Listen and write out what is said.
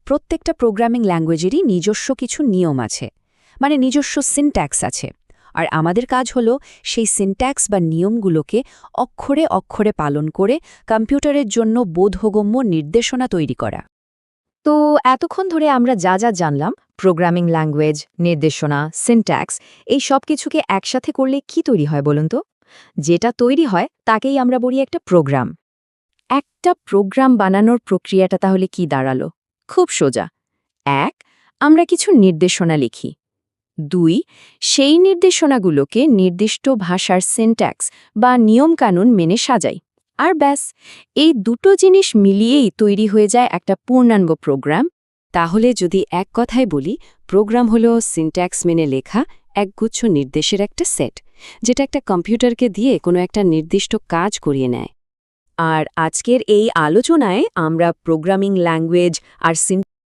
প্রত্যেকটা প্রোগ্রামিং ল্যাঙ্গুয়েজেরই নিজস্ব কিছু নিয়ম আছে, মানে নিজস্ব সিনট্যাক্স আছে। আর আমাদের কাজ হলো সেই সিনট্যাক্স বা নিয়মগুলোকে অক্ষরে অক্ষরে পালন করে কম্পিউটারের জন্য বোধগম্য নির্দেশনা তৈরি করা। তো এতক্ষণ ধরে আমরা যা যা জানলাম, প্রোগ্রামিং ল্যাঙ্গুয়েজ, নির্দেশনা, সিনট্যাক্স, এই সব কিছুকে একসাথে করলে কি তৈরি হয় বলুন তো? যেটা তৈরি হয় তাকেই আমরা বলি একটা প্রোগ্রাম। একটা প্রোগ্রাম বানানোর প্রক্রিয়াটা তাহলে কি দাঁড়ালো? খুব সোজা। ১. আমরা কিছু নির্দেশনা লিখি। ২. সেই নির্দেশনাগুলোকে নির্দিষ্ট ভাষার সিনট্যাক্স বা নিয়মকানুন মেনে সাজাই। আর ব্যাস, এই দুটো জিনিস মিলিয়েই তৈরি হয়ে যায় একটা পূর্ণাঙ্গ প্রোগ্রাম। তাহলে যদি এক কথায় বলি, প্রোগ্রাম হলো সিনট্যাক্স মেনে লেখা একগুচ্ছ নির্দেশের একটা সেট, যেটা একটা কম্পিউটারকে দিয়ে কোনো একটা নির্দিষ্ট কাজ করিয়ে নেয়। আর আজকের এই আলোচনায় আমরা প্রোগ্রামিং ল্যাঙ্গুয়েজ আর